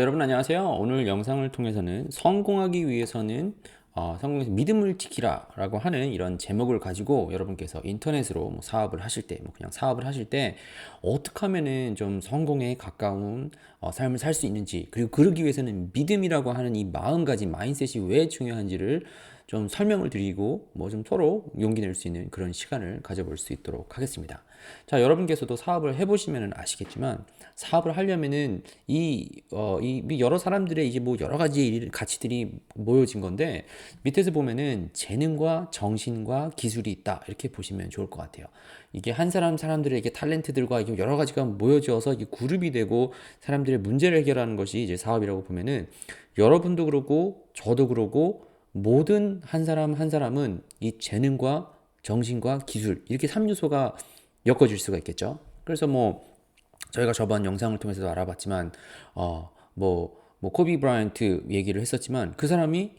여러분 안녕하세요. 오늘 영상을 통해서는 성공하기 위해서는 성공해서 믿음을 지키라 라고 하는 이런 제목을 가지고 여러분께서 인터넷으로 뭐 사업을 하실 때, 뭐 그냥 사업을 하실 때 어떻게 하면은 좀 성공에 가까운 삶을 살 수 있는지, 그리고 그러기 위해서는 믿음이라고 하는 이 마음가짐, 마인셋이 왜 중요한지를 좀 설명을 드리고 뭐 좀 서로 용기 낼 수 있는 그런 시간을 가져볼 수 있도록 하겠습니다. 자, 여러분께서도 사업을 해보시면 아시겠지만 사업을 하려면은 이 여러 사람들의 이제 뭐 여러 가지 가치들이 모여진 건데 밑에서 보면은 재능과 정신과 기술이 있다 이렇게 보시면 좋을 것 같아요. 이게 한 사람들에게 탤런트들과 이게 여러 가지가 모여져서 이게 그룹이 되고 사람들의 문제를 해결하는 것이 이제 사업이라고 보면은 여러분도 그러고 저도 그러고 모든 한 사람은 이 재능과 정신과 기술 이렇게 3요소가 엮어질 수가 있겠죠. 그래서 뭐 저희가 저번 영상을 통해서도 알아봤지만 코비 브라이언트 얘기를 했었지만 그 사람이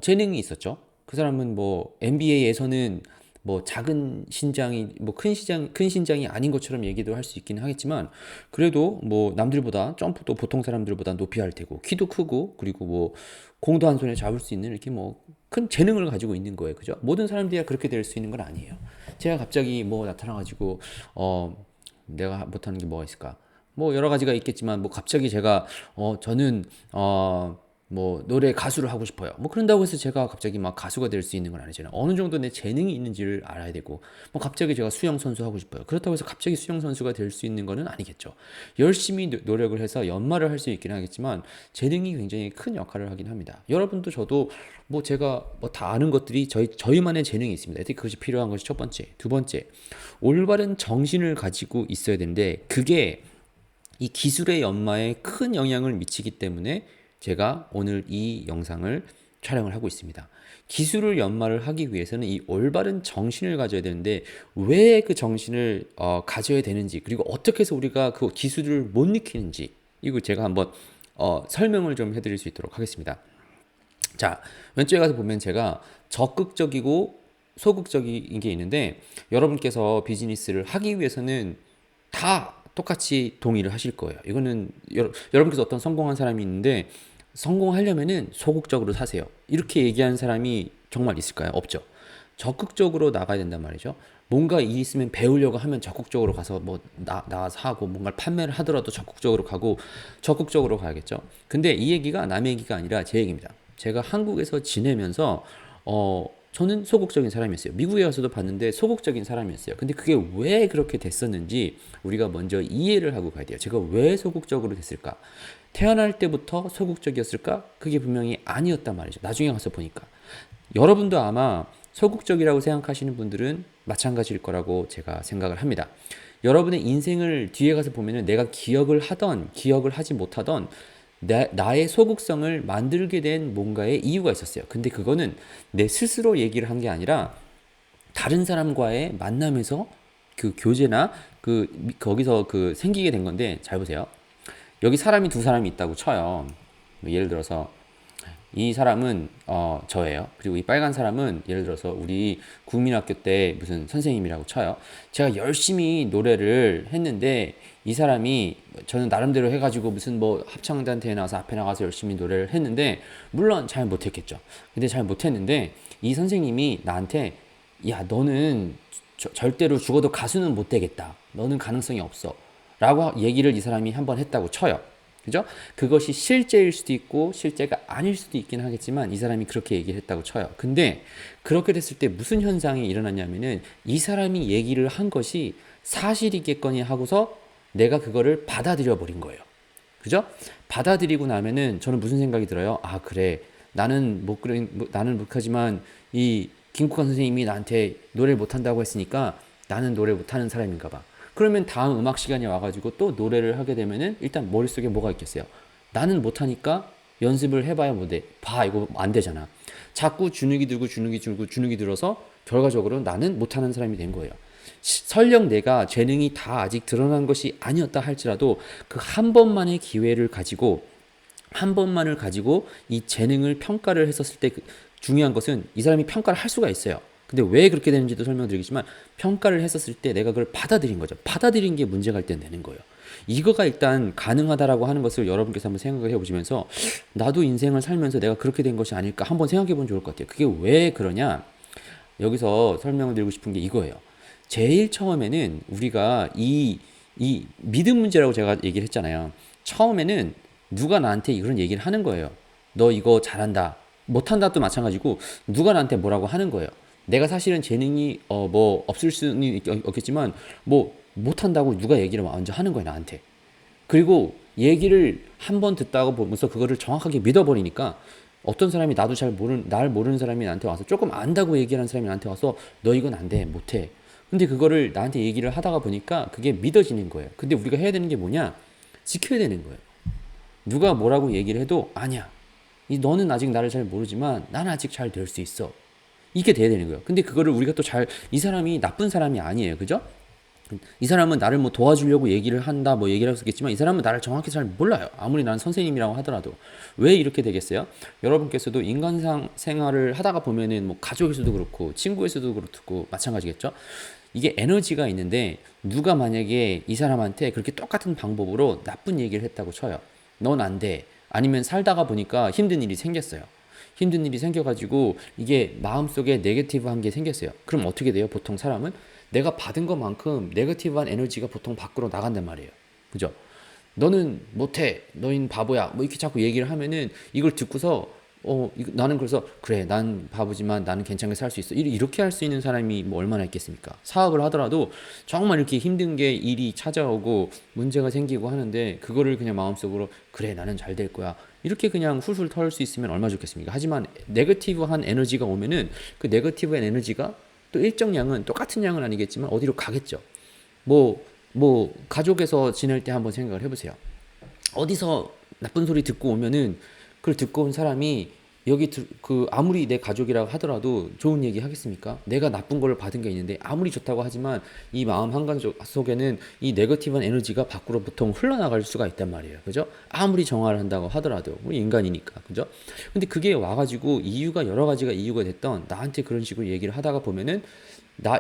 재능이 있었죠. 그 사람은 뭐 NBA에서는 뭐 작은 신장이 뭐 큰 신장이 아닌 것처럼 얘기도 할 수 있긴 하겠지만 그래도 뭐 남들보다 점프도 보통 사람들보다 높이 할 테고 키도 크고 그리고 뭐 공도 한 손에 잡을 수 있는 이렇게 뭐 큰 재능을 가지고 있는 거예요. 그죠? 모든 사람들이 그렇게 될 수 있는 건 아니에요. 제가 갑자기 뭐 나타나가지고 내가 못하는 게 뭐가 있을까? 뭐 여러 가지가 있겠지만 뭐 갑자기 제가 저는 뭐 노래 가수를 하고 싶어요. 뭐 그런다고 해서 제가 갑자기 막 가수가 될 수 있는 건 아니잖아요. 어느 정도 내 재능이 있는지를 알아야 되고 뭐 갑자기 제가 수영 선수 하고 싶어요. 그렇다고 해서 갑자기 수영 선수가 될 수 있는 거는 아니겠죠. 열심히 노력을 해서 연마를 할 수 있긴 하겠지만 재능이 굉장히 큰 역할을 하긴 합니다. 여러분도 저도 뭐 제가 뭐 다 아는 것들이 저희만의 재능이 있습니다. 그것이 필요한 것이 첫 번째. 두 번째, 올바른 정신을 가지고 있어야 되는데 그게 이 기술의 연마에 큰 영향을 미치기 때문에 제가 오늘 이 영상을 촬영을 하고 있습니다. 기술을 연마를 하기 위해서는 이 올바른 정신을 가져야 되는데 왜 그 정신을 가져야 되는지 그리고 어떻게 해서 우리가 그 기술을 못 익히는지 이거 제가 한번 설명을 좀 해드릴 수 있도록 하겠습니다. 자, 왼쪽에 가서 보면 제가 적극적이고 소극적인 게 있는데 여러분께서 비즈니스를 하기 위해서는 다 똑같이 동의를 하실 거예요. 이거는 여러분께서 어떤 성공한 사람이 있는데 성공하려면은 소극적으로 사세요. 이렇게 얘기하는 사람이 정말 있을까요? 없죠. 적극적으로 나가야 된단 말이죠. 뭔가 일 있으면 배우려고 하면 적극적으로 가서 뭐 나가서 하고 뭔가를 판매를 하더라도 적극적으로 가고 적극적으로 가야겠죠. 근데 이 얘기가 남의 얘기가 아니라 제 얘기입니다. 제가 한국에서 지내면서 저는 소극적인 사람이었어요. 미국에 가서도 봤는데 소극적인 사람이었어요. 근데 그게 왜 그렇게 됐었는지 우리가 먼저 이해를 하고 가야 돼요. 제가 왜 소극적으로 됐을까? 태어날 때부터 소극적이었을까? 그게 분명히 아니었단 말이죠. 나중에 가서 보니까. 여러분도 아마 소극적이라고 생각하시는 분들은 마찬가지일 거라고 제가 생각을 합니다. 여러분의 인생을 뒤에 가서 보면은 내가 기억을 하던, 기억을 하지 못하던 나의 소극성을 만들게 된 뭔가의 이유가 있었어요. 근데 그거는 내 스스로 얘기를 한 게 아니라 다른 사람과의 만남에서 그 교제나 거기서 생기게 된 건데 잘 보세요. 여기 사람이 두 사람이 있다고 쳐요. 뭐 예를 들어서 이 사람은 저예요. 그리고 이 빨간 사람은 예를 들어서 우리 국민학교 때 무슨 선생님이라고 쳐요. 제가 열심히 노래를 했는데 이 사람이 저는 나름대로 해가지고 무슨 뭐 합창단체에 나와서 앞에 나가서 열심히 노래를 했는데 물론 잘 못했겠죠. 근데 잘 못했는데 이 선생님이 나한테 야 너는 절대로 죽어도 가수는 못 되겠다. 너는 가능성이 없어. 라고 얘기를 이 사람이 한번 했다고 쳐요. 그죠? 그것이 실제일 수도 있고 실제가 아닐 수도 있긴 하겠지만 이 사람이 그렇게 얘기를 했다고 쳐요. 근데 그렇게 됐을 때 무슨 현상이 일어났냐면은 이 사람이 얘기를 한 것이 사실이겠거니 하고서 내가 그거를 받아들여 버린 거예요. 그죠? 받아들이고 나면은 저는 무슨 생각이 들어요? 아, 그래. 나는 못하지만 이 김국환 선생님이 나한테 노래를 못한다고 했으니까 나는 노래 못하는 사람인가 봐. 그러면 다음 음악 시간에 와가지고 또 노래를 하게 되면은 일단 머릿속에 뭐가 있겠어요? 나는 못하니까 연습을 해봐야 못해. 봐, 이거 안 되잖아. 자꾸 주눅이 들어서 결과적으로 나는 못하는 사람이 된 거예요. 설령 내가 재능이 다 아직 드러난 것이 아니었다 할지라도 그 한 번만의 기회를 가지고 한 번만을 가지고 이 재능을 평가를 했었을 때 중요한 것은 이 사람이 평가를 할 수가 있어요. 근데 왜 그렇게 되는지도 설명드리겠지만 평가를 했었을 때 내가 그걸 받아들인 거죠. 받아들인 게 문제가 될 때 내는 거예요. 이거가 일단 가능하다라고 하는 것을 여러분께서 한번 생각을 해보시면서 나도 인생을 살면서 내가 그렇게 된 것이 아닐까 한번 생각해 보면 좋을 것 같아요. 그게 왜 그러냐? 여기서 설명을 드리고 싶은 게 이거예요. 제일 처음에는 우리가 이 믿음 문제라고 제가 얘기를 했잖아요. 처음에는 누가 나한테 이런 얘기를 하는 거예요. 너 이거 잘한다. 못한다도 마찬가지고 누가 나한테 뭐라고 하는 거예요. 내가 사실은 재능이 뭐 없을 수는 없겠지만 뭐 못한다고 누가 얘기를 먼저 하는 거예요, 나한테. 그리고 얘기를 한 번 듣다가 보면서 그거를 정확하게 믿어버리니까 어떤 사람이 나도 날 모르는 사람이 나한테 와서 조금 안다고 얘기하는 사람이 나한테 와서 너 이건 안 돼, 못해. 근데 그거를 나한테 얘기를 하다가 보니까 그게 믿어지는 거예요. 근데 우리가 해야 되는 게 뭐냐? 지켜야 되는 거예요. 누가 뭐라고 얘기를 해도 아니야. 너는 아직 나를 잘 모르지만 난 아직 잘 될 수 있어. 이게 돼야 되는 거예요. 근데 그거를 우리가 또 이 사람이 나쁜 사람이 아니에요. 그죠? 이 사람은 나를 뭐 도와주려고 얘기를 한다 뭐 얘기를 할 수 있겠지만 이 사람은 나를 정확히 잘 몰라요. 아무리 난 선생님이라고 하더라도. 왜 이렇게 되겠어요? 여러분께서도 인간 생활을 하다가 보면은 뭐 가족에서도 그렇고 친구에서도 그렇고 마찬가지겠죠? 이게 에너지가 있는데 누가 만약에 이 사람한테 그렇게 똑같은 방법으로 나쁜 얘기를 했다고 쳐요. 넌 안 돼. 아니면 살다가 보니까 힘든 일이 생겼어요. 힘든 일이 생겨가지고 이게 마음속에 네거티브한 게 생겼어요. 그럼 어떻게 돼요? 보통 사람은 내가 받은 것만큼 네거티브한 에너지가 보통 밖으로 나간단 말이에요. 그죠? 너는 못해. 너인 바보야. 뭐 이렇게 자꾸 얘기를 하면은 이걸 듣고서 나는 그래서 그래 난 바보지만 나는 괜찮게 살 수 있어 이렇게 할 수 있는 사람이 뭐 얼마나 있겠습니까? 사업을 하더라도 정말 이렇게 힘든 게 일이 찾아오고 문제가 생기고 하는데 그거를 그냥 마음속으로 그래 나는 잘 될 거야 이렇게 그냥 훌훌 털 수 있으면 얼마나 좋겠습니까? 하지만 네거티브한 에너지가 오면은 그 네거티브한 에너지가 또 일정 양은 똑같은 양은 아니겠지만 어디로 가겠죠. 뭐 가족에서 지낼 때 한번 생각을 해보세요. 어디서 나쁜 소리 듣고 오면은 그걸 듣고 온 사람이 아무리 내 가족이라고 하더라도 좋은 얘기 하겠습니까? 내가 나쁜 걸 받은 게 있는데 아무리 좋다고 하지만 이 마음 한간 속에는 이 네거티브한 에너지가 밖으로 보통 흘러나갈 수가 있단 말이에요. 그죠? 아무리 정화를 한다고 하더라도 우리 인간이니까. 그죠? 근데 그게 와가지고 여러 가지가 이유가 됐던 나한테 그런 식으로 얘기를 하다가 보면은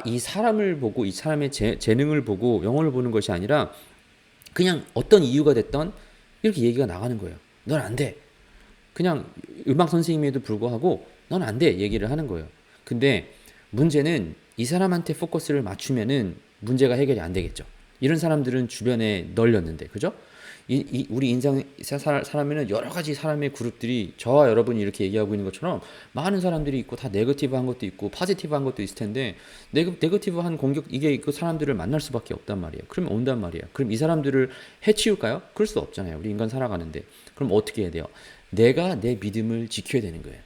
이 사람을 보고 이 사람의 재능을 보고 영혼을 보는 것이 아니라 그냥 어떤 이유가 됐던 이렇게 얘기가 나가는 거예요. 넌 안 돼. 그냥 음악 선생님에도 불구하고 넌 안 돼 얘기를 하는 거예요. 근데 문제는 이 사람한테 포커스를 맞추면은 문제가 해결이 안 되겠죠. 이런 사람들은 주변에 널렸는데, 그죠? 우리 인생 사람에는 여러 가지 사람의 그룹들이 저와 여러분이 이렇게 얘기하고 있는 것처럼 많은 사람들이 있고 다 네거티브한 것도 있고 포지티브한 것도 있을 텐데 네거티브한 공격 이게 그 사람들을 만날 수밖에 없단 말이에요. 그러면 온단 말이에요. 그럼 이 사람들을 해치울까요? 그럴 수 없잖아요. 우리 인간 살아가는데. 그럼 어떻게 해야 돼요? 내가 내 믿음을 지켜야 되는 거예요.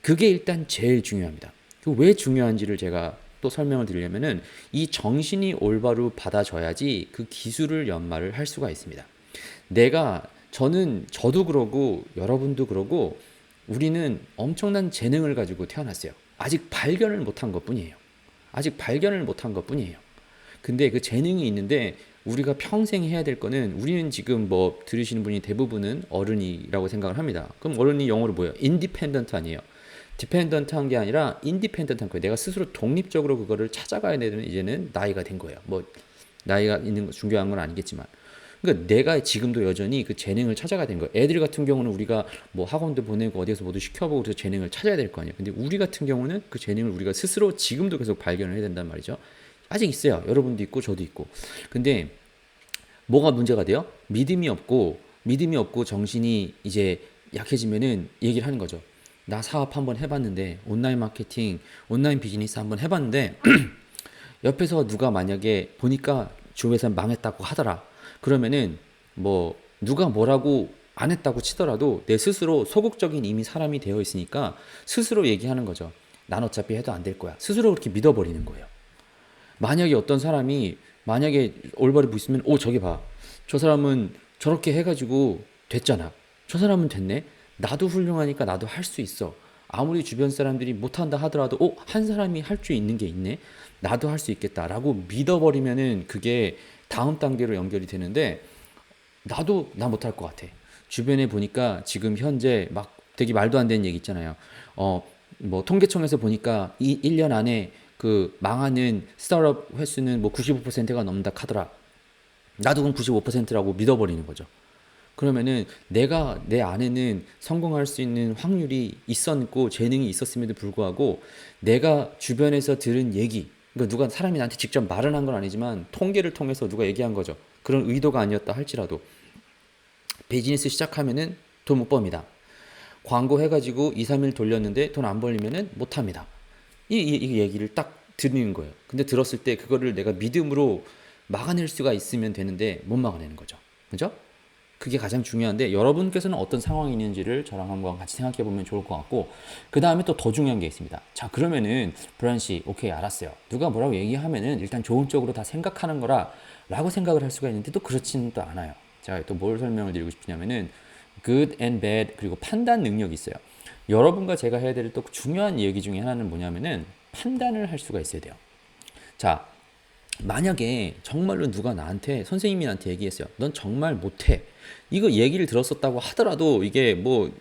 그게 일단 제일 중요합니다. 왜 중요한지를 제가 또 설명을 드리려면은 이 정신이 올바로 받아져야지 그 기술을 연마를 할 수가 있습니다. 저도 그러고 여러분도 그러고 우리는 엄청난 재능을 가지고 태어났어요. 아직 발견을 못한 것 뿐이에요. 아직 발견을 못한 것 뿐이에요. 근데 그 재능이 있는데 우리가 평생 해야 될 거는 우리는 지금 뭐 들으시는 분이 대부분은 어른이라고 생각을 합니다. 그럼 어른이 영어로 뭐예요? 인디펜던트 아니에요. 디펜던트한 게 아니라 인디펜던트한 거예요. 내가 스스로 독립적으로 그거를 찾아가야 되는 이제는 나이가 된 거예요. 뭐 나이가 있는 거 중요한 건 아니겠지만 그러니까 내가 지금도 여전히 그 재능을 찾아가야 되는 거예요. 애들 같은 경우는 우리가 뭐 학원도 보내고 어디서 모두 시켜보고 그래서 재능을 찾아야 될 거 아니에요. 근데 우리 같은 경우는 그 재능을 우리가 스스로 지금도 계속 발견을 해야 된단 말이죠. 아직 있어요. 여러분도 있고 저도 있고. 근데 뭐가 문제가 돼요? 믿음이 없고 정신이 이제 약해지면은 얘기를 하는 거죠. 나 사업 한번 해봤는데 온라인 마케팅, 온라인 비즈니스 한번 해봤는데 옆에서 누가 만약에 보니까 주회사 망했다고 하더라. 그러면은 뭐 누가 뭐라고 안 했다고 치더라도 내 스스로 소극적인 이미 사람이 되어 있으니까 스스로 얘기하는 거죠. 난 어차피 해도 안 될 거야. 스스로 그렇게 믿어버리는 거예요. 만약에 어떤 사람이 만약에 올바르고 있으면 저기 봐. 저 사람은 저렇게 해가지고 됐잖아. 저 사람은 됐네. 나도 훌륭하니까 나도 할 수 있어. 아무리 주변 사람들이 못한다 하더라도 한 사람이 할 수 있는 게 있네. 나도 할 수 있겠다라고 믿어버리면은 그게 다음 단계로 연결이 되는데 나도 나 못할 것 같아. 주변에 보니까 지금 현재 막 되게 말도 안 되는 얘기 있잖아요. 뭐 통계청에서 보니까 1년 안에 그 망하는 스타트업 횟수는 뭐 95%가 넘는다 하더라. 나도 그럼 95%라고 믿어버리는 거죠. 그러면은 내가 내 안에는 성공할 수 있는 확률이 있었고 재능이 있었음에도 불구하고 내가 주변에서 들은 얘기, 그러니까 누가 사람이 나한테 직접 말은 한 건 아니지만 통계를 통해서 누가 얘기한 거죠. 그런 의도가 아니었다 할지라도 비즈니스 시작하면은 돈 못 법니다. 광고 해가지고 2, 3일 돌렸는데 돈 안 벌리면은 못 합니다. 이 얘기를 딱 듣는 거예요. 근데 들었을 때 그거를 내가 믿음으로 막아낼 수가 있으면 되는데 못 막아내는 거죠. 그죠? 그게 가장 중요한데 여러분께서는 어떤 상황이 있는지를 저랑 한번 같이 생각해 보면 좋을 것 같고 그 다음에 또 더 중요한 게 있습니다. 자 그러면은 브라이언 씨 오케이 알았어요. 누가 뭐라고 얘기하면은 일단 좋은 쪽으로 다 생각하는 거라 라고 생각을 할 수가 있는데 또 그렇지는 또 않아요. 제가 또 뭘 설명을 드리고 싶냐면은 good and bad 그리고 판단 능력이 있어요. 여러분과 제가 해야 될 또 중요한 얘기 중에 하나는 뭐냐면은 판단을 할 수가 있어야 돼요. 자 만약에 정말로 누가 나한테 선생님이 나한테 얘기했어요. 넌 정말 못해. 이거 얘기를 들었었다고 하더라도 이게 뭐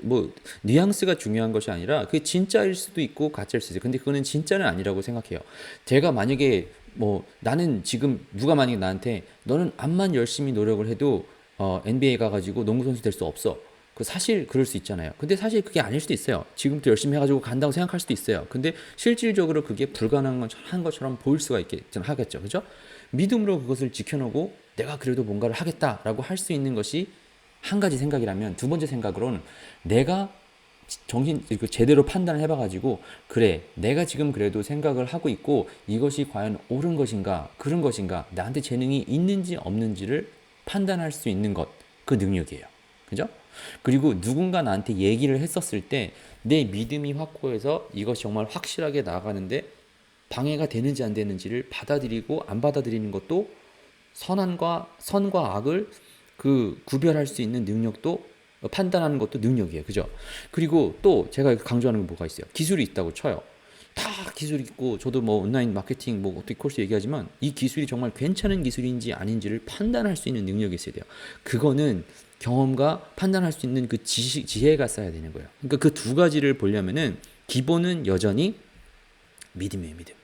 뉘앙스가 중요한 것이 아니라 그게 진짜일 수도 있고 가짜일 수도 있어요. 근데 그거는 진짜는 아니라고 생각해요. 제가 만약에 뭐 나는 지금 누가 만약에 나한테 너는 암만 열심히 노력을 해도 NBA 가가지고 농구 선수 될 수 없어. 그 사실 그럴 수 있잖아요. 근데 사실 그게 아닐 수도 있어요. 지금부터 열심히 해가지고 간다고 생각할 수도 있어요. 근데 실질적으로 그게 불가능한 것처럼 보일 수가 하겠죠. 그죠? 믿음으로 그것을 지켜놓고 내가 그래도 뭔가를 하겠다라고 할 수 있는 것이 한 가지 생각이라면 두 번째 생각으로는 내가 제대로 판단을 해봐가지고 그래 내가 지금 그래도 생각을 하고 있고 이것이 과연 옳은 것인가 그런 것인가 나한테 재능이 있는지 없는지를 판단할 수 있는 것 그 능력이에요. 그죠? 그리고 누군가 나한테 얘기를 했었을 때 내 믿음이 확고해서 이것이 정말 확실하게 나가는데 방해가 되는지 안 되는지를 받아들이고 안 받아들이는 것도 선과 악을 그 구별할 수 있는 능력도 판단하는 것도 능력이에요. 그죠? 그리고 또 제가 강조하는 게 뭐가 있어요? 기술이 있다고 쳐요. 다 기술이 있고 저도 뭐 온라인 마케팅 뭐 어떻게 코र्스 얘기하지만 이 기술이 정말 괜찮은 기술인지 아닌지를 판단할 수 있는 능력이 있어야 돼요. 그거는 경험과 판단할 수 있는 그 지혜가 쌓여야 되는 거예요. 그러니까 그 두 가지를 보려면은 기본은 여전히 믿음이에요, 믿음.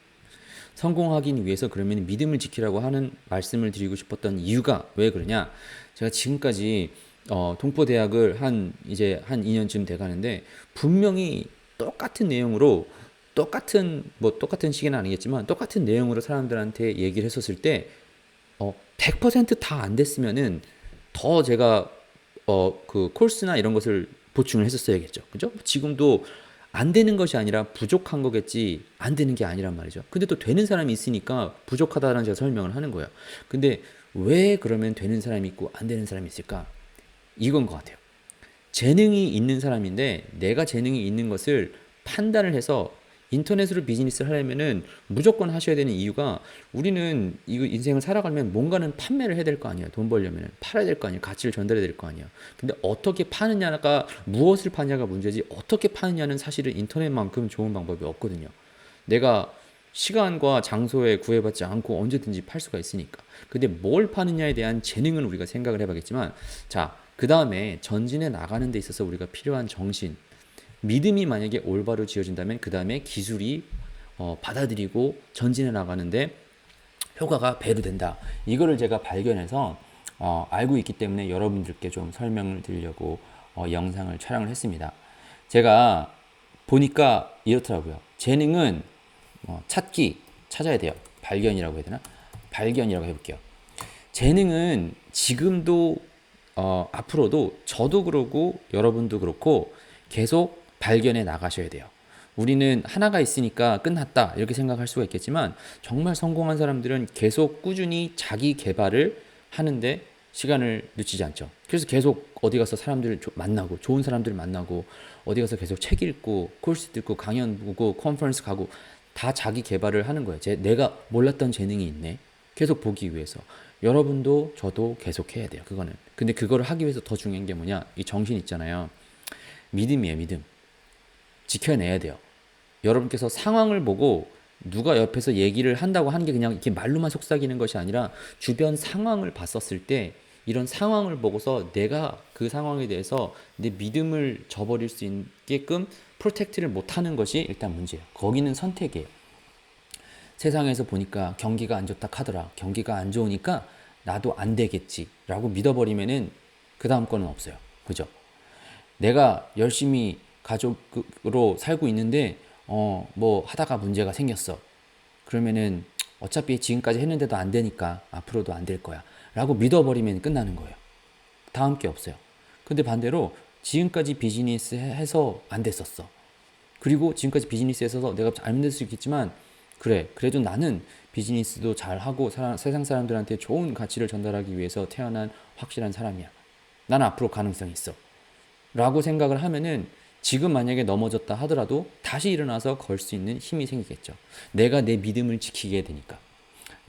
성공하기 위해서 그러면 믿음을 지키라고 하는 말씀을 드리고 싶었던 이유가 왜 그러냐? 제가 지금까지 동포대학을 이제 한 2년쯤 돼 가는데 분명히 똑같은 내용으로 똑같은 시기는 아니겠지만 똑같은 내용으로 사람들한테 얘기를 했었을 때 100%다 안 됐으면은 더 제가 그 코र्스나 이런 것을 보충을 했었어야겠죠. 그죠? 지금도 안 되는 것이 아니라 부족한 거겠지 안 되는 게 아니란 말이죠. 근데 또 되는 사람이 있으니까 부족하다라는 제가 설명을 하는 거예요. 근데 왜 그러면 되는 사람이 있고 안 되는 사람이 있을까? 이건 것 같아요. 재능이 있는 사람인데 내가 재능이 있는 것을 판단을 해서 인터넷으로 비즈니스를 하려면은 무조건 하셔야 되는 이유가 우리는 이거 인생을 살아가면 뭔가는 판매를 해야 될 거 아니에요. 돈 벌려면 팔아야 될 거 아니에요. 가치를 전달해야 될 거 아니에요. 근데 어떻게 파느냐가 무엇을 파냐가 문제지 어떻게 파느냐는 사실은 인터넷만큼 좋은 방법이 없거든요. 내가 시간과 장소에 구애받지 않고 언제든지 팔 수가 있으니까. 근데 뭘 파느냐에 대한 재능은 우리가 생각을 해봐야겠지만 자, 그 다음에 전진해 나가는 데 있어서 우리가 필요한 정신 믿음이 만약에 올바로 지어진다면 그 다음에 기술이 받아들이고 전진해 나가는데 효과가 배로 된다. 이거를 제가 발견해서 알고 있기 때문에 여러분들께 좀 설명을 드리려고 영상을 촬영을 했습니다. 제가 보니까 이렇더라고요. 재능은 찾아야 돼요. 발견이라고 해야 되나? 발견이라고 해볼게요. 재능은 지금도 앞으로도 저도 그러고 여러분도 그렇고 계속 발견해 나가셔야 돼요. 우리는 하나가 있으니까 끝났다 이렇게 생각할 수가 있겠지만 정말 성공한 사람들은 계속 꾸준히 자기 개발을 하는데 시간을 늦추지 않죠. 그래서 계속 어디 가서 사람들을 만나고 좋은 사람들을 만나고 어디 가서 계속 책 읽고 코र्스 듣고 강연 보고 컨퍼런스 가고 다 자기 개발을 하는 거예요. 내가 몰랐던 재능이 있네. 계속 보기 위해서. 여러분도 저도 계속 해야 돼요. 그거는. 근데 그거를 하기 위해서 더 중요한 게 뭐냐? 이 정신 있잖아요. 믿음이에요, 믿음. 지켜내야 돼요. 여러분께서 상황을 보고 누가 옆에서 얘기를 한다고 하는 게 그냥 이렇게 말로만 속삭이는 것이 아니라 주변 상황을 봤었을 때 이런 상황을 보고서 내가 그 상황에 대해서 내 믿음을 저버릴 수 있게끔 프로텍트를 못하는 것이 일단 문제예요. 거기는 선택이에요. 세상에서 보니까 경기가 안 좋다 하더라. 경기가 안 좋으니까 나도 안 되겠지라고 믿어버리면은 그 다음 거는 없어요. 그죠? 내가 열심히 가족으로 살고 있는데 뭐 하다가 문제가 생겼어. 그러면은 어차피 지금까지 했는데도 안 되니까 앞으로도 안 될 거야. 라고 믿어버리면 끝나는 거예요. 다음 게 없어요. 근데 반대로 지금까지 비즈니스 해서 안 됐었어. 그리고 지금까지 비즈니스에서 내가 잘못될 수 있겠지만 그래 그래도 나는 비즈니스도 잘하고 세상 사람들한테 좋은 가치를 전달하기 위해서 태어난 확실한 사람이야. 난 앞으로 가능성이 있어. 라고 생각을 하면은 지금 만약에 넘어졌다 하더라도 다시 일어나서 걸 수 있는 힘이 생기겠죠. 내가 내 믿음을 지키게 되니까.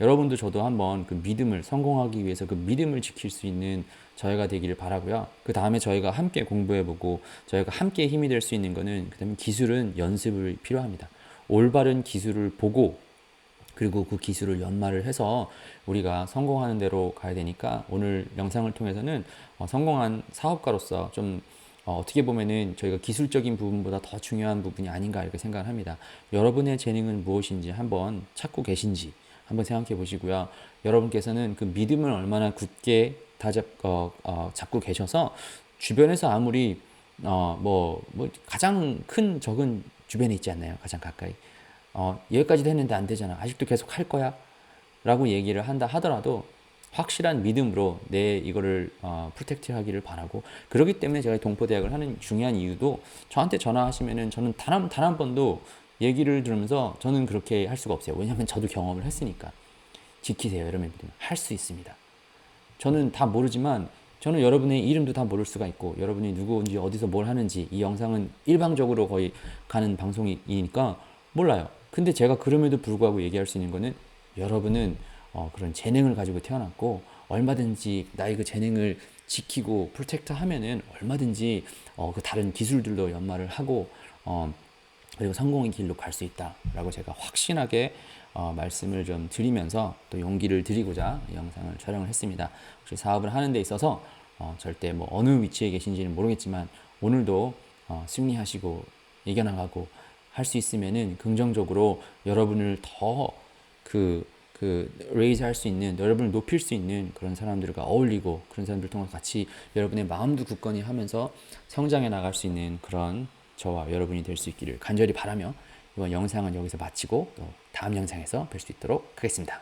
여러분도 저도 한번 그 믿음을 성공하기 위해서 그 믿음을 지킬 수 있는 저희가 되기를 바라고요. 그 다음에 저희가 함께 공부해보고 저희가 함께 힘이 될 수 있는 거는 그다음에 기술은 연습을 필요합니다. 올바른 기술을 보고 그리고 그 기술을 연마를 해서 우리가 성공하는 대로 가야 되니까 오늘 영상을 통해서는 성공한 사업가로서 좀 어떻게 보면은 저희가 기술적인 부분보다 더 중요한 부분이 아닌가 이렇게 생각을 합니다. 여러분의 재능은 무엇인지 한번 찾고 계신지 한번 생각해 보시고요. 여러분께서는 그 믿음을 얼마나 굳게 잡고 계셔서 주변에서 아무리 뭐 가장 큰 적은 주변에 있지 않나요? 가장 가까이. 여기까지도 했는데 안 되잖아. 아직도 계속 할 거야? 라고 얘기를 한다 하더라도 확실한 믿음으로 내 이거를 프로텍트 하기를 바라고 그렇기 때문에 제가 동포대학을 하는 중요한 이유도 저한테 전화하시면은 저는 단 한 번도 얘기를 들으면서 저는 그렇게 할 수가 없어요. 왜냐하면 저도 경험을 했으니까. 지키세요. 여러분 할 수 있습니다. 저는 다 모르지만 저는 여러분의 이름도 다 모를 수가 있고 여러분이 누구인지 어디서 뭘 하는지 이 영상은 일방적으로 거의 가는 방송이니까 몰라요. 근데 제가 그럼에도 불구하고 얘기할 수 있는 거는 여러분은 그런 재능을 가지고 태어났고 얼마든지 나의 그 재능을 지키고 프로텍트 하면은 얼마든지 그 다른 기술들도 연마를 하고 그리고 성공의 길로 갈 수 있다라고 제가 확신하게 말씀을 좀 드리면서 또 용기를 드리고자 이 영상을 촬영을 했습니다. 혹시 사업을 하는 데 있어서 절대 뭐 어느 위치에 계신지는 모르겠지만 오늘도 승리하시고 이겨나가고 할 수 있으면은 긍정적으로 여러분을 더 레이즈 할 수 있는 여러분을 높일 수 있는 그런 사람들과 어울리고 그런 사람들 통해서 같이 여러분의 마음도 굳건히 하면서 성장해 나갈 수 있는 그런 저와 여러분이 될 수 있기를 간절히 바라며 이번 영상은 여기서 마치고 또 다음 영상에서 뵐 수 있도록 하겠습니다.